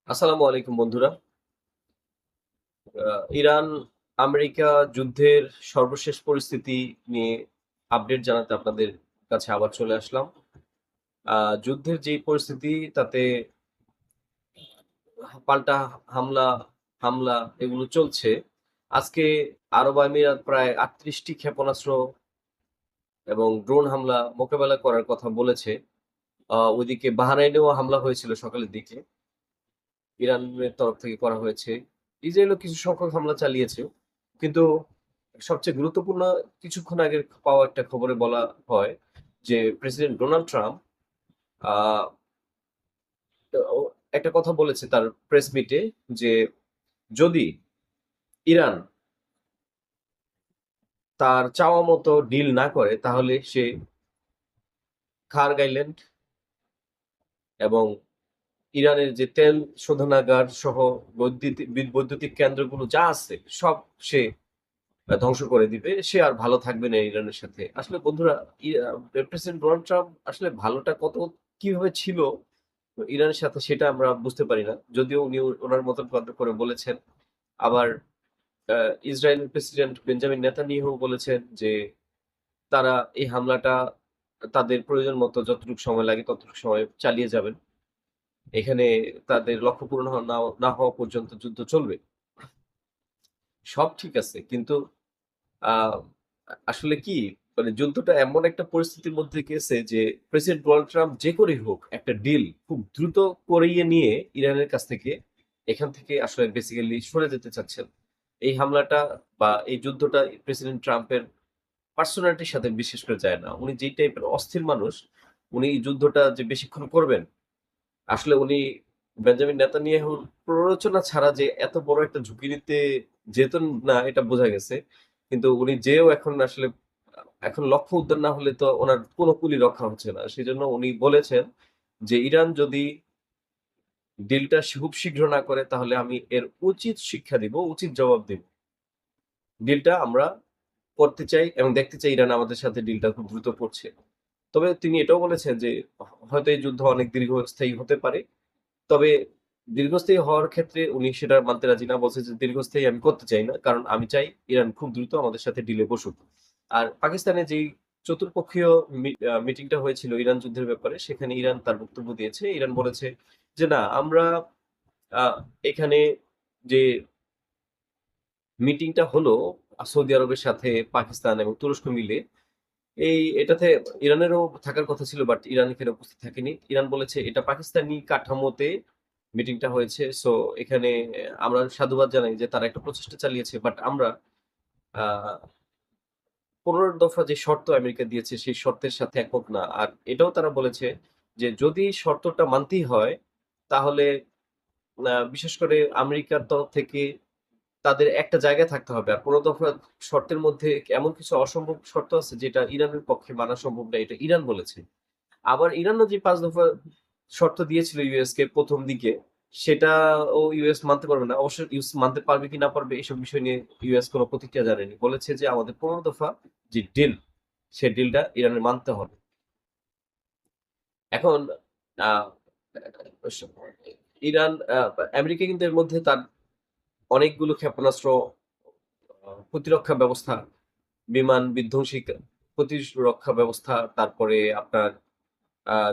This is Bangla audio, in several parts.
আসসালামু আলাইকুম বন্ধুরা। ইরান আমেরিকা যুদ্ধের সর্বশেষ পরিস্থিতি নিয়ে আপডেট জানাতে আপনাদের কাছে আবার চলে আসলাম। যুদ্ধের যেই পরিস্থিতি তাতে পাল্টা হামলা, হামলা এগুলো চলছে। আজকে আরব আমিরাত প্রায় ৩৮টি ক্ষেপণাস্ত্র এবং ড্রোন হামলা মোকাবেলা করার কথা বলেছে। ওইদিকে বাহরাইনেও হামলা হয়েছিল সকালের দিকে। ইরানের তরফ থেকে করা হয়েছে। ইসরায়েলও কিছু সংখ্যক হামলা চালিয়েছে। কিন্তু সবচেয়ে গুরুত্বপূর্ণ কিছুক্ষণ আগের পাওয়া একটা খবরে বলা হয় যে প্রেসিডেন্ট ডোনাল্ড ট্রাম্প আ ও একটা কথা বলেছে তার প্রেস মিটে যে যদি ইরান তার চাওয়া মতো ডিল না করে তাহলে সে কার্গ আইল্যান্ড এবং ইরানের যে তেল শোধনাগার সহ বৈদ্যুতিক কেন্দ্রগুলো যা আছে সব সে ধ্বংস করে দিবে। সে আর ভালো থাকবে না ইরানের সাথে। আসলে বন্ধুরা প্রেসিডেন্ট ডোনাল্ড ট্রাম্প আসলে ভালোটা কিভাবে ছিল ইরানের সাথে সেটা আমরা বুঝতে পারি না। যদিও উনি ওনার মতন করে বলেছেন। আবার আ ইসরায়েলের প্রেসিডেন্ট বেঞ্জামিন নেতানিয়াহু বলেছেন যে তারা এই হামলাটা তাদের প্রয়োজন মতো যতটুকু সময় লাগে ততটুকু সময় চালিয়ে যাবেন। এখানে তাদের লক্ষ্য পূরণ না হওয়া পর্যন্ত যুদ্ধ চলবে। সব ঠিক আছে। কিন্তু আ আসলে কি মানে যুদ্ধটা এমন একটা পরিস্থিতির মধ্যে গেছে যে প্রেসিডেন্ট ডোনাল্ড ট্রাম্প যে করেই হোক একটা ডিল খুব দ্রুত করিয়ে নিয়ে ইরানের কাছ থেকে এখান থেকে আসলে বেসিক্যালি সরে যেতে চাচ্ছেন। এই হামলাটা বা এই যুদ্ধটা প্রেসিডেন্ট ট্রাম্পের পার্সোনালিটির সাথে বিশেষ করে যায় না। উনি যেই টাইপের অস্থির মানুষ, উনি এই যুদ্ধটা যে বেশিক্ষণ করবেন, আসলে উনি বেঞ্জামিন নেতানিয়াহুর প্ররোচনা ছাড়া যে এত বড় একটা ঝুঁকি নিতে যেতেন না এটা বোঝা গেছে। কিন্তু উনি যেয়েও এখন আসলে এখন লক্ষ্য উদ্ধার না হলে তো উনার কোন কুলি রক্ষা হচ্ছে না। সেজন্য উনি বলেছেন যে, "ইরান যদি ডিলটা খুব শীঘ্র না করে তাহলে আমি এর উচিত শিক্ষা দিব, উচিত জবাব দিব। ডিলটা আমরা করতে চাই এবং দেখতে চাই ইরান আমাদের সাথে ডিলটা খুব দ্রুত করছে।" তবে তিনি এটাও বলেছেন যে, হয়তো এই যুদ্ধ অনেক দীর্ঘস্থায়ী হতে পারে। তবে দীর্ঘস্থায়ী হওয়ার ক্ষেত্রে উনি সেটা মানতে রাজি না। বলছে যে, "দীর্ঘস্থায়ী আমি করতে চাই না। কারণ আমি চাই ইরান খুব দ্রুত আমাদের সাথে ডিলে বসুক।" আর পাকিস্তানে যেই চতুর্পক্ষীয় মিটিংটা হয়েছিল ইরান যুদ্ধের ব্যাপারে, সেখানে ইরান তার বক্তব্য দিয়েছে। ইরান বলেছে যে, "না, আমরা আ এখানে যে মিটিংটা হলো সৌদি আরবের সাথে পাকিস্তান এবং তুরস্ক মিলে, এটাতে ইরানেরও থাকার কথা ছিল বাট ইরান এখানে উপস্থিত থাকেনি। ইরান বলেছে এটা পাকিস্তানি কাঠামোতে মিটিংটা হয়েছে। সো এখানে আমরা সাধুবাদ জানাই যে তারা একটা প্রচেষ্টা চালিয়েছে। বাট আমরা আ ১৫ দফা যে শর্ত আমেরিকা দিয়েছে সেই শর্তের সাথে একমত না। আর এটাও তারা বলেছে যে যদি শর্তটা মানতেই হয় তাহলে বিশেষ করে আমেরিকার তরফ থেকে তাদের একটা জায়গায় থাকতে হবে। আর ১৫ দফা শর্তের মধ্যে এমন কিছু অসম্ভব শর্ত আছে যেটা ইরানের পক্ষে মানা সম্ভব না। এটা ইরান বলেছে। আবার ইরানও যে ৫ দফা শর্ত দিয়েছিল ইউএস কে ১ম দিকে, সেটাও ইউএস মানতে পারবে না। অবশ্য ইউএস মানতে পারবে কি না পারবে এসব বিষয় নিয়ে ইউএস কোন প্রতিক্রিয়া জানায়নি। বলেছে যে আমাদের ১৫ দফা যে ডিল, সে ডিলটা ইরানের মানতে হবে। এখন আ স ইরান আমেরিকা কিন্তু এর মধ্যে তার অনেকগুলো ক্ষেপণাস্ত্র, প্রতিরক্ষা ব্যবস্থা, বিমান বিধ্বংসী প্রতিরক্ষা ব্যবস্থা, তারপরে আপনার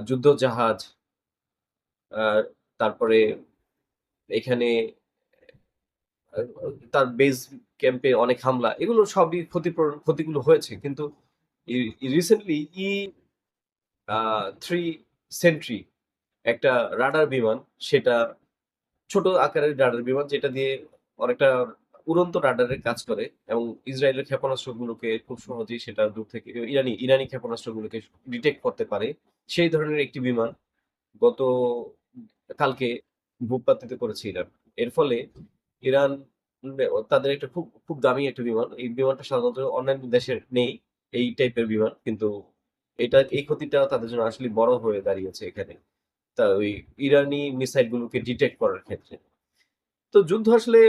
যুদ্ধ জাহাজ, আ তারপরে এখানে আ তার বেস ক্যাম্পে অনেক হামলা। এগুলো সবই ক্ষতিগুলো হয়েছে। কিন্তু রিসেন্টলি আ 3 সেন্ট্রি একটা রাডার বিমান, সেটা ছোট আকারের রাডার বিমান যেটা দিয়ে অনেকটা উড়ন্ত রাডারের কাজ করে এবং ইসরায়েলের ক্ষেপণাস্ত্রগুলোকে খুব সহজেই সেটা দূর থেকে ইরানি ক্ষেপণাস্ত্রগুলোকে ডিটেক্ট করতে পারে। সেই ধরনের একটি বিমান গত কালকে ভূপাতিত করেছে ইরান। এর ফলে ইরান তাদের একটা খুব দামি একটা বিমান। এই বিমানটা সাধারণত অন্যান্য দেশের নেই, এই টাইপের বিমান। কিন্তু এই ক্ষতিটা তাদের জন্য আসলেই বড় হয়ে দাঁড়িয়েছে এখানে। ওই ইরানি মিসাইল গুলোকে ডিটেক্ট করার ক্ষেত্রে। তো যুদ্ধ আসলে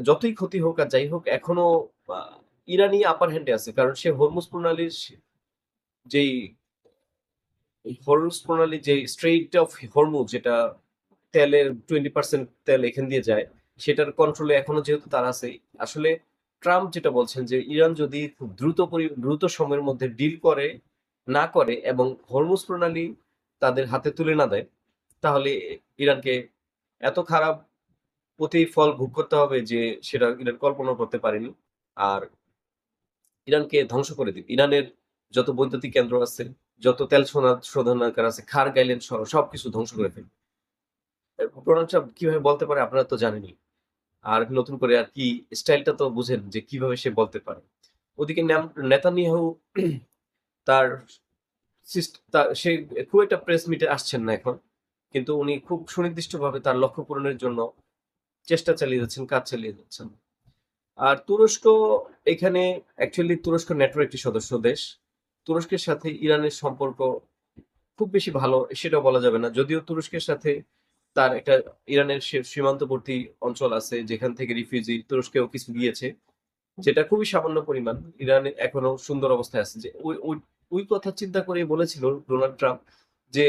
যতই ক্ষতি হোক আর যাই হোক এখনো আ ইরানি আপার হ্যান্ড এ আছে। কারণ সে হরমুজ প্রণালীর যেই হরমুজ প্রণালীর যেই স্ট্রেইট অফ হরমুজ যেটা তেলের 20% তেল এখান দিয়ে যায়, সেটার কন্ট্রোলে এখনো যেহেতু তারা আছে। আসলে ট্রাম্প যেটা বলছেন যে ইরান যদি খুব দ্রুত সময়ের মধ্যে ডিল না করে এবং হরমুজ প্রণালী তাদের হাতে তুলে না দেয়, তাহলে ইরানকে এত খারাপ প্রতিফল ভোগ করতে হবে যে সেটা ইরান কল্পনাও করতে পারেনি। আর ইরানকে ধ্বংস করে দিবে। ইরানের যত বৈদ্যুতিক কেন্দ্র আছে, যত তেল শোধনাগার আছে, খার গাইলেন সহ সবকিছু ধ্বংস করে ফেলবে। ডোনাল্ড ট্রাম্প কিভাবে বলতে পারে আপনারা তো জানেনই। আর নতুন করে আর কি স্টাইলটা তো বুঝেন যে কিভাবে সে বলতে পারে। ওদিকে নেতানিয়াহু তার সে খুব একটা প্রেস মিটে আসছেন না এখন, কিন্তু উনি খুব সুনির্দিষ্টভাবে তার লক্ষ্য পূরণের জন্য চেষ্টা চালিয়ে যাচ্ছেন, কাজ চালিয়ে যাচ্ছেন। আর তুরস্ক এখানে অ্যাকচুয়ালি তুরস্ক ন্যাটোর একটি সদস্য দেশ। তুরস্কের সাথে ইরানের সম্পর্ক খুব বেশি ভালো সেটাও বলা যাবে না, যদিও তুরস্কের সাথে তার একটা ইরানের সীমান্তবর্তী অঞ্চল আছে যেখান থেকে রিফিউজি তুরস্কেও কিছু গিয়েছে, যেটা খুবই সামান্য পরিমাণ। ইরানে এখনো সুন্দর অবস্থায় আছে। যে ওই ওই ওই কথা চিন্তা করে বলেছিল ডোনাল্ড ট্রাম্প যে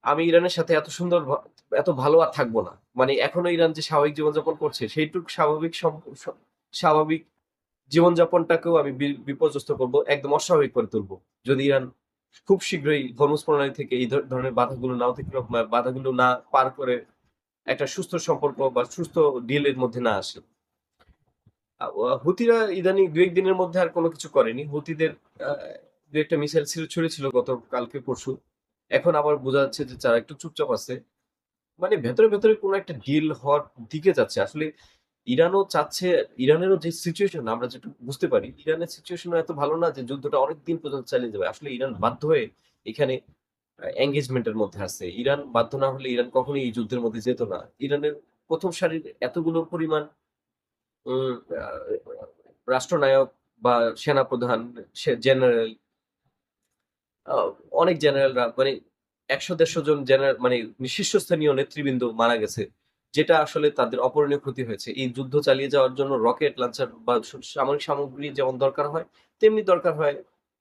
আমি ইরানের সাথে এত সুন্দর এত ভালো আর থাকবো না, মানে এখনো ইরান যে স্বাভাবিক জীবনযাপন করছে সেইটুকু স্বাভাবিক জীবনযাপনটাকেও আমি বিপর্যস্ত করবো, একদম অস্বাভাবিক করে তুলবো যদি ইরান খুব শীঘ্রই হরমুজ প্রণালী থেকে এই ধরনের বাধাগুলো না পার করে একটা সুস্থ সম্পর্ক বা সুস্থ ডিলের মধ্যে না আসে। হুতিরা ইদানিং দু একদিনের মধ্যে আর কোনো কিছু করেনি। হুতিদের দু একটা মিসাইল ছুড়েছিল গত কালকে পরশু। এখন আবার বোঝা যাচ্ছে যে তারা একটু চুপচাপ আছে। মানে ভেতরে কোনো একটা ডিল হওয়ার দিকে যাচ্ছে। আসলে ইরানও চাচ্ছে, ইরানেরও যে সিচুয়েশন আমরা যেটা বুঝতে পারি, ইরানের সিচুয়েশনও এত ভালো না যে যুদ্ধটা অনেকদিন পর্যন্ত চালিয়ে যাবে। আসলে ইরান বাধ্য হয়ে এখানে এনগেজমেন্টের মধ্যে আছে। ইরান বাধ্য না হলে ইরান কখনোই এই যুদ্ধের মধ্যে যেত না। ইরানের প্রথম সারির এতগুলো পরিমাণ উম আ রাষ্ট্রনায়ক বা সেনাপ্রধান, জেনারেল, আ অনেক জেনারেলরা মানে ১০০-১৫০ জন জেনারেল মানে শীর্ষস্থানীয় নেতৃবৃন্দ মারা গেছে। যেটা আসলে তাদের অপূরণীয় ক্ষতি হয়েছে। এই যুদ্ধ চালিয়ে যাওয়ার জন্য রকেট লঞ্চার বা সামরিক সামগ্রী যেমন দরকার হয়, তেমনি দরকার হয়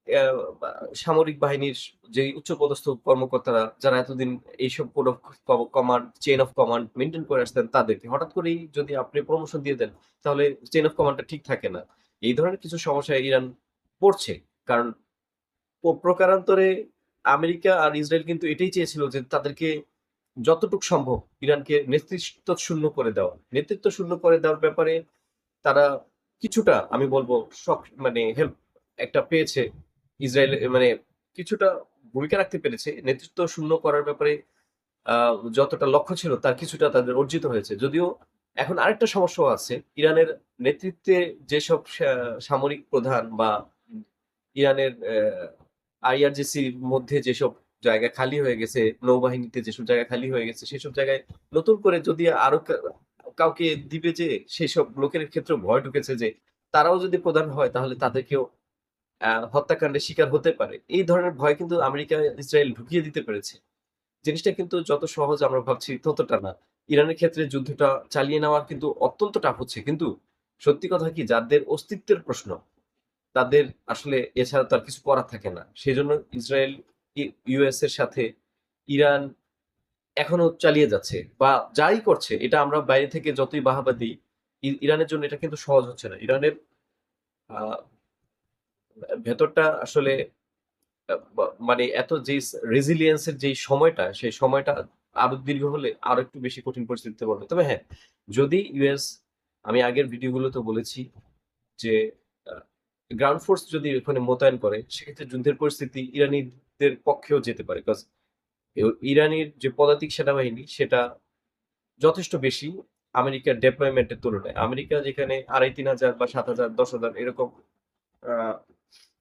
অ্যা বা সামরিক বাহিনীর যেই উচ্চপদস্থ কর্মকর্তারা যারা এতদিন এইসব code of command, chain of command maintain করে আসতেন তাদেরকে। হঠাৎ করেই যদি আপনি প্রমোশন দিয়ে দেন, তাহলে চেইন অফ কমান্ডটা ঠিক থাকে না। এই ধরনের কিছু সমস্যায় ইরান পড়ছে। কারণ প্রকারান্তরে আমেরিকা আর ইসরায়েল কিন্তু এটাই চেয়েছিল যে তাদেরকে যতটুক সম্ভব ইরানকে নেতৃত্ব শূন্য করে দেওয়া। নেতৃত্ব শূন্য করে দেওয়ার ব্যাপারে তারা কিছুটা আমি বলবো মানে হেল্প একটা পেয়েছে। ইসরায়েল মানে কিছুটা ভূমিকা রাখতে পেরেছে। নেতৃত্ব শূন্য করার ব্যাপারে আ যতটা লক্ষ্য ছিল তার কিছুটা তাদের অর্জিত হয়েছে। যদিও এখন আরেকটা সমস্যাও আছে। ইরানের নেতৃত্বে যেসব সামরিক প্রধান বা ইরানের আইআরজিসির মধ্যে যেসব জায়গা খালি হয়ে গেছে, নৌবাহিনীতে যেসব জায়গা খালি হয়ে গেছে, সেসব জায়গায় নতুন করে যদি আরো কাউকে দিবে যে সেসব লোকের ক্ষেত্রেও ভয় ঢুকেছে যে তারাও যদি প্রধান হয় তাহলে তাদেরকেও হত্যাকাণ্ডের শিকার হতে পারে। এই ধরনের ভয় কিন্তু আমেরিকা, ইসরায়েল ঢুকিয়ে দিতে পেরেছে। জিনিসটা কিন্তু যত সহজ আমরা ভাবছি ততটা না। ইরানের ক্ষেত্রে যুদ্ধটা চালিয়ে নেওয়া কিন্তু অত্যন্ত টাফ হচ্ছে। কিন্তু সত্যি কথা কি, যাদের অস্তিত্বের প্রশ্ন তাদের আসলে এছাড়া তো আর কিছু করার থাকে না। সেজন্য ইসরায়েল ইউএস এর সাথে ইরান এখনো চালিয়ে যাচ্ছে বা যাই করছে এটা আমরা বাইরে থেকে যতই বাহবা দিই, ইরানের জন্য এটা কিন্তু সহজ হচ্ছে না। ইরানের আ ভেতরটা আসলে মানে এত যে রেজিলিয়েন্স এর যেই সময়টা, সেই সময়টা আরো দীর্ঘ হলে আরো একটু বেশি কঠিন পরিস্থিতিতে পড়বে। তবে হ্যাঁ, যদি ইউএস, আমি আগের ভিডিওগুলোতে বলেছি যে আ গ্রাউন্ড ফোর্স যদি ওখানে মোতায়েন করে, সেক্ষেত্রে যুদ্ধের পরিস্থিতি ইরানিদের পক্ষেও যেতে পারে। কজ ইরানের যে পদাতিক সেনাবাহিনী সেটা যথেষ্ট বেশি আমেরিকার ডেপ্লয়মেন্ট এর তুলনায়। আমেরিকা যেখানে ২,৫০০ বা ৭,০০০, ১০,০০০ আ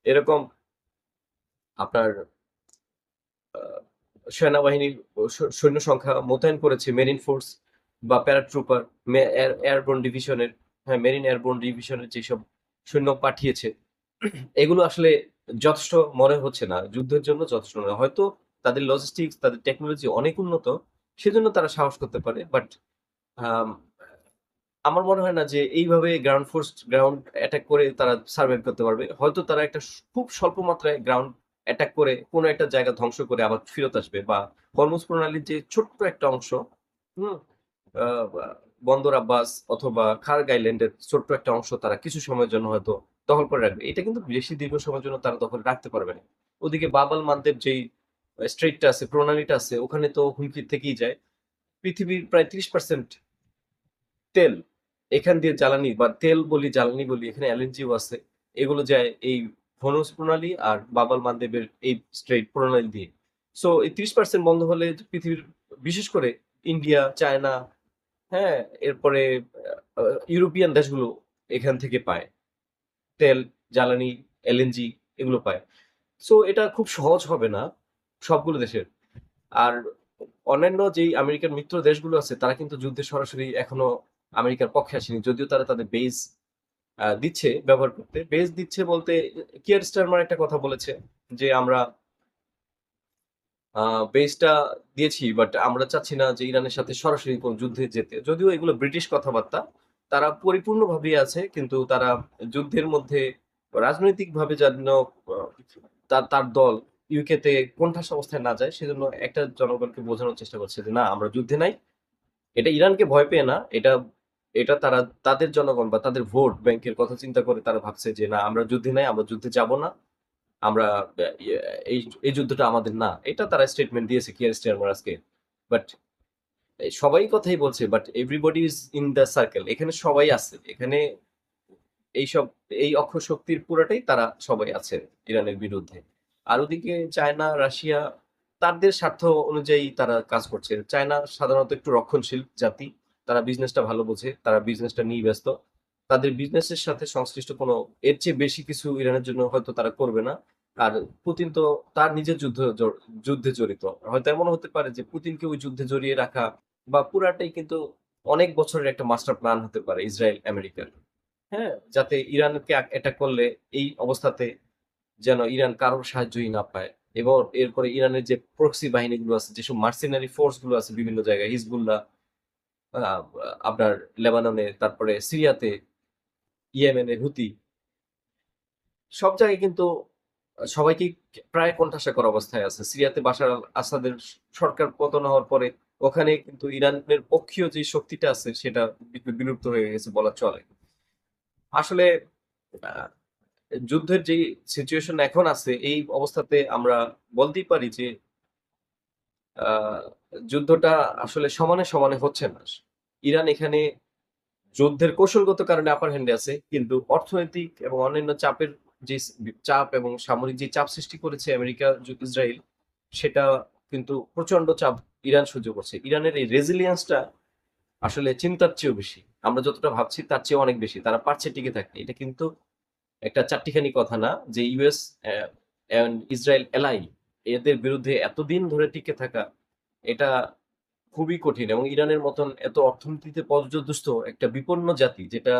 এরকম আপনার আ সেনাবাহিনীর সৈন্য সংখ্যা মোতায়েন করেছে মেরিন ফোর্স বা প্যারাট্রুপার, এয়ারবোর্ন ডিভিশনের, হ্যাঁ, মেরিন এয়ারবোর্ন ডিভিশনের যেসব সৈন্য পাঠিয়েছে, এগুলো আসলে যথেষ্ট মনে হচ্ছে না। যুদ্ধের জন্য যথেষ্ট নয়। হয়তো তাদের লজিস্টিক্স, তাদের টেকনোলজি অনেক উন্নত, সেজন্য তারা সাহস করতে পারে। বাট আম আমার মনে হয় না যে এইভাবে গ্রাউন্ড অ্যাটাক করে তারা সারভাইভ করতে পারবে। হয়তো তারা একটা খুব স্বল্প মাত্রায় গ্রাউন্ড অ্যাটাক করে কোন একটা জায়গা ধ্বংস করে আবার ফেরত আসবে বা হরমুজ প্রণালীর যে ছোট্ট একটা অংশ, হুম আহ, বন্দর আব্বাস অথবা খার্গ আইল্যান্ডের ছোট্ট একটা অংশ তারা কিছু সময়ের জন্য হয়তো দখল করে রাখবে। এটা কিন্তু বেশি দীর্ঘ সময়ের জন্য তারা দখল রাখতে পারবে না। ওদিকে বাব আল মানদেব যেই স্ট্রেটটা আছে, প্রণালীটা আছে, ওখানে তো হুমকি থেকেই যায়। পৃথিবীর প্রায় 30% তেল এখান দিয়ে জ্বালানি বা তেল বলি জ্বালানি বলি, এখানে এলএনজিও আছে, এগুলো যায় এই হরমুজ প্রণালী আর বাব আল মানদেবের এই স্ট্রেট প্রণালী দিয়ে। সো এই 30% বন্ধ হলে পৃথিবীর বিশেষ করে ইন্ডিয়া, চায়না, হ্যাঁ, এরপরে ইউরোপিয়ান দেশগুলো এখান থেকে পায় তেল, জ্বালানি, এলএনজি, এগুলো পায়। সো এটা খুব সহজ হবে না সবগুলো দেশের। আর অন্যান্য যেই আমেরিকার মিত্র দেশগুলো আছে তারা কিন্তু যুদ্ধে সরাসরি এখনো আমেরিকার পক্ষে আসেনি, যদিও তারা তাদের বেজ দিচ্ছে ব্যবহার করতে। বেজ দিচ্ছে বলতে কিয়ার স্টারমার একটা কথা বলেছে যে আমরা বেসটা দিয়েছি, বাট আমরা চাচ্ছি না যে ইরানের সাথে সরাসরি কোন যুদ্ধে যেতে। যদিও এগুলো ব্রিটিশ কথাবার্তা, তারা পরিপূর্ণভাবে আছে, কিন্তু তারা যুদ্ধের মধ্যে রাজনৈতিকভাবে যেন আহ, তার তার দল ইউকে তে কোণঠাসা অবস্থায় না যায়, সেজন্য একটা জনগণকে বোঝানোর চেষ্টা করছে যে না, আমরা যুদ্ধে নাই। এটা ইরানকে ভয় পেয়ে না, এটা এটা তারা তাদের জনগণ বা তাদের ভোট ব্যাংকের কথা চিন্তা করে তারা ভাবছে যে না, আমরা যুদ্ধে নাই, আমরা যুদ্ধে যাব না, আমরা ইয়ে, এই এই যুদ্ধটা আমাদের না। এটা তারা স্টেটমেন্ট দিয়েছে কিয়ার স্টারমার আজকে। বাট সবাই কথাই বলছে, but everybody is in the circle, এখানে সবাই আছে এখানে। এইসব এই অক্ষ শক্তির পুরাটাই তারা সবাই আছে ইরানের বিরুদ্ধে। আর ওদিকে চায়না, রাশিয়া তাদের স্বার্থ অনুযায়ী তারা কাজ করছে। চায়না সাধারণত একটু রক্ষণশীল জাতি, তারা বিজনেসটা ভালো বোঝে, তারা বিজনেসটা নিয়ে ব্যস্ত। তাদের বিজনেসের সাথে সংশ্লিষ্ট কোনো এর চেয়ে বেশি কিছু ইরানের জন্য হয়তো তারা করবে না। আর পুতিন তো তার নিজের যুদ্ধে জড়িত। হয়তো এমন হতে পারে যে পুতিনকে ওই যুদ্ধে জড়িয়ে রাখা বা পুরাটাই কিন্তু অনেক বছরের একটা মাস্টার প্ল্যান হতে পারে ইসরায়েল আমেরিকার। হ্যাঁ, যাতে ইরানকে অ্যাটাক করলে এই অবস্থাতে যেন ইরান কারোর সাহায্যই না পায়। এবং এরপরে ইরানের যে প্রক্সি বাহিনীগুলো আছে, যেসব মার্সেনারি ফোর্স গুলো আছে বিভিন্ন জায়গায়, হিজবুল্লাহ, আহ, আপনার লেবাননে, তারপরে সিরিয়াতে, ইয়েমেনে হুতি, সব জায়গায় কিন্তু সবাইকে প্রায় কোণঠাসা করা অবস্থায় আছে। সিরিয়াতে বাশার আল আসাদের সরকার পতন হওয়ার পরে ওখানে কিন্তু ইরানের পক্ষীয় যে শক্তিটা আছে সেটা বিলুপ্ত হয়ে গেছে বলা চলে। আসলে আহ, যুদ্ধের যে সিচুয়েশন এখন আছে এই অবস্থাতে আমরা বলতেই পারি যে আহ, যুদ্ধটা আসলে সমানে সমানে হচ্ছে না। ইরান এখানে যুদ্ধের কৌশলগত কারণে আপার হ্যান্ডে আছে, কিন্তু অর্থনৈতিক এবং অন্যান্য চাপের যে চাপ এবং সামরিক যে চাপ সৃষ্টি করেছে আমেরিকা, ইসরায়েল, সেটা কিন্তু প্রচন্ড চাপ ইরান সহ্য করছে। ইরানের এই রেজিলিয়েন্সটা আসলে চিন্তার চেয়েও বেশি। আমরা যতটা ভাবছি তার চেয়ে অনেক বেশি তারা পারছে টিকে থাকতে। এটা কিন্তু একটা চারটিখানি কথা না যে ইউএস এন্ড ইসরায়েল এলাই এদের বিরুদ্ধে এতদিন ধরে টিকে থাকা, এটা খুবই কঠিন। এবং ইরানের মতন এত অর্থনীতিতে পর্যদুস্ত একটা বিপন্ন জাতি, যেটা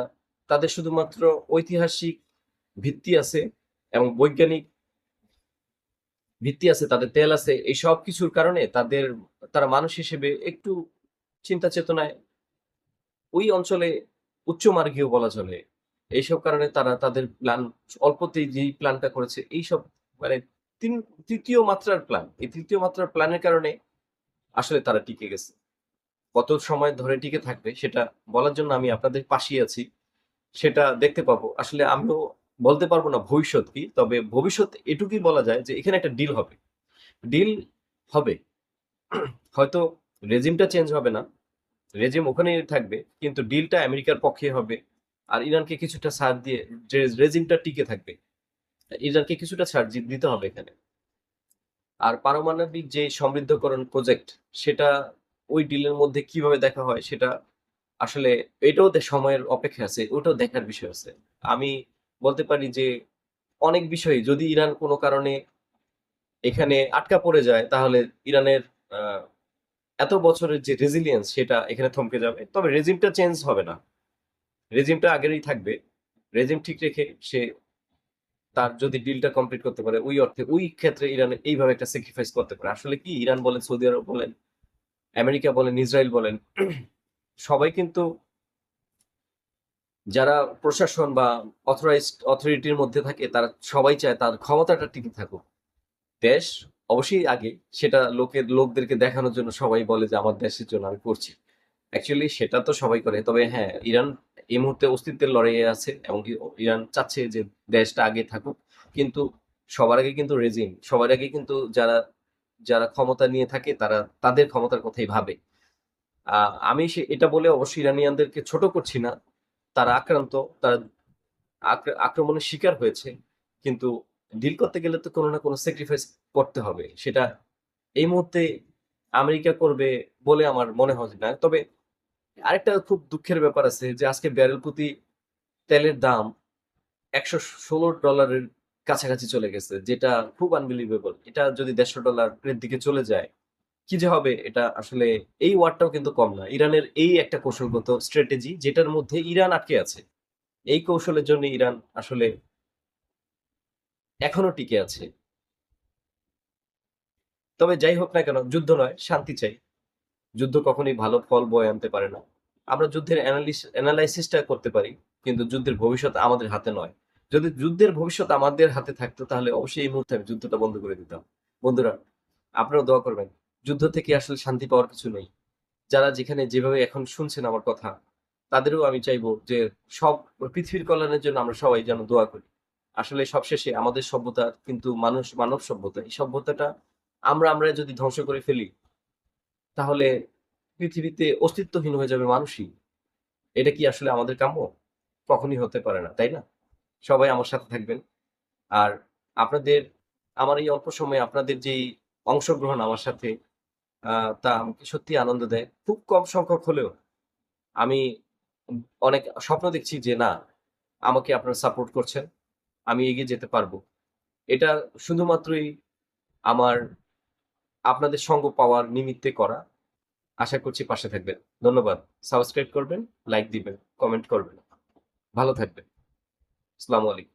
তাদের শুধুমাত্র ঐতিহাসিক ভিত্তি আছে এবং বৈজ্ঞানিক ভিত্তি আছে, তাদের তেল আছে, এই সব কিছুর কারণে তারা মানুষ হিসেবে একটু চিন্তা চেতনায় ওই অঞ্চলে উচ্চমার্গীয় বলা চলে। এইসব কারণে তারা তাদের প্ল্যান, অল্পতেই যেই প্ল্যানটা করেছে, এইসব মানে তিন তৃতীয় মাত্রার প্ল্যান, এই তৃতীয় মাত্রার প্ল্যানের কারণে আসলে তারা টিকে গেছে। কত সময় ধরে টিকে থাকবে সেটা বলার জন্য আমি আপনাদের পাশেই আছি, সেটা দেখতে পাবো। আসলে আমিও বলতে পারবো না ভবিষ্যৎ কি, তবে ভবিষ্যৎ এটুকুই বলা যায় যে এখানে একটা ডিল হবে। ডিল হবে, হয়তো রেজিমটা চেঞ্জ হবে না, রেজিম ওখানেই থাকবে, কিন্তু ডিলটা আমেরিকার পক্ষে হবে। আর ইরানকে কিছুটা ছাড় দিয়ে যে রেজিমটা টিকে থাকবে, ইরানকে কিছুটা ছাড় দিতে হবে এখানে। আর পারমাণবিক যে সমৃদ্ধকরণ প্রজেক্ট, সেটা ওই ডিলের মধ্যে কিভাবে দেখা হয় সেটা আসলে এটাও সময়ের অপেক্ষা আছে, ওটাও দেখার বিষয় আছে। আমি বলতে পারি যে অনেক বিষয় যদি ইরান কোনো কারণে এখানে আটকা পড়ে যায়, তাহলে ইরানের আহ, এত বছরের যে রেজিলিয়েন্স সেটা এখানে থমকে যাবে। তবে রেজিমটা চেঞ্জ হবে না, রেজিমটা আগেরই থাকবে। রেজিম ঠিক রেখে সে তার যদি ডিলটা কমপ্লিট করতে পারে, ওই অর্থে ওই ক্ষেত্রে ইরান এইভাবে একটা স্যাক্রিফাইস করতে পারে। আসলে কি ইরান বলেন, সৌদি আরব বলেন, আমেরিকা বলেন, ইসরায়েল বলেন, সবাই কিন্তু যারা প্রশাসন বা অথরাইজড অথরিটির মধ্যে থাকে তারা সবাই চায় তার ক্ষমতাটা টিকে থাকুক। দেশ অবশ্যই আগে, সেটা লোকদেরকে দেখানোর জন্য সবাই বলে যে আমার দেশের জন্য আমি করছি। অ্যাকচুয়ালি সেটা তো সবাই করে। তবে হ্যাঁ, ইরান এই মুহূর্তে অস্তিত্বের লড়াইয়ে আছে এবং কি ইরান চাচ্ছে যে দেশটা আগে থাকুক। কিন্তু সবার আগে কিন্তু রেজিম, সবার আগে কিন্তু যারা ক্ষমতা নিয়ে থাকে তারা তাদের ক্ষমতার কথাই ভাবে। আমি এটা বলে অবশ্যই ইরানিয়ানদেরকে ছোট করছি না। তারা আক্রান্ত, তারা আক্রমণের শিকার হয়েছে। কিন্তু ডিল করতে গেলে তো কোনো না কোনো স্যাক্রিফাইস করতে হবে। সেটা এই মুহূর্তে আমেরিকা করবে বলে আমার মনে হয় না। তবে আরেকটা খুব দুঃখের ব্যাপার আছে যে আজকে ব্যারেল প্রতি তেলের দাম $116 কাছাকাছি চলে গেছে, যেটা খুব আনবিলিভেবল। এটা যদি $150 দিকে চলে যায় কি যে হবে, এটা আসলে এই ওয়ারটাও কিন্তু কম না। ইরানের এই একটা কৌশলগত স্ট্র্যাটেজি যেটার মধ্যে ইরান আটকে আছে। এই কৌশলের জন্য ইরান আসলে এখনো টিকে আছে। তবে যাই হোক না কেন, যুদ্ধ নয়, শান্তি চাই। যুদ্ধ কখনোই ভালো ফল বয়ে আনতে পারে না। আমরা যুদ্ধের অ্যানালাইসিসটা করতে পারি, কিন্তু যুদ্ধের ভবিষ্যৎ আমাদের হাতে নয়। যদি যুদ্ধের ভবিষ্যৎ আমাদের হাতে থাকতো তাহলে অবশ্যই এই মুহূর্তে আমি যুদ্ধটা বন্ধ করে দিতাম। বন্ধুরা, আপনারাও দোয়া করবেন। যুদ্ধ থেকে আসলে শান্তি পাওয়ার কিছু নেই। যারা যেখানে যেভাবে এখন শুনছেন আমার কথা, তাদেরও আমি চাইবো যে সব পৃথিবীর কল্যাণের জন্য আমরা সবাই যেন দোয়া করি। আসলে সবশেষে আমাদের সভ্যতা কিন্তু মানব সভ্যতা। এই সভ্যতাটা আমরা যদি ধ্বংস করে ফেলি, তাহলে পৃথিবীতে অস্তিত্বহীন হয়ে যাবে মানুষই। এটা কি আসলে আমাদের কাম্য? কখনই হতে পারে না, তাই না? সবাই আমার সাথে থাকবেন। আর আপনাদের আমার এই অল্প সময়ে আপনাদের যেই অংশগ্রহণ আমার সাথে, তা আমাকে সত্যিই আনন্দ দেয়। খুব কম সংখ্যক হলেও আমি অনেক স্বপ্ন দেখছি যে না, আমাকে আপনারা সাপোর্ট করছেন। আমি এগিয়ে যেতে পারবো। এটা শুধুমাত্রই আমার আপনাদের সঙ্গ পাওয়ার নিমিত্তে করা। আশা করছি পাশে থাকবেন। ধন্যবাদ। সাবস্ক্রাইব করবেন, লাইক দিবেন, কমেন্ট করবেন। ভালো থাকবেন। আসসালামু আলাইকুম।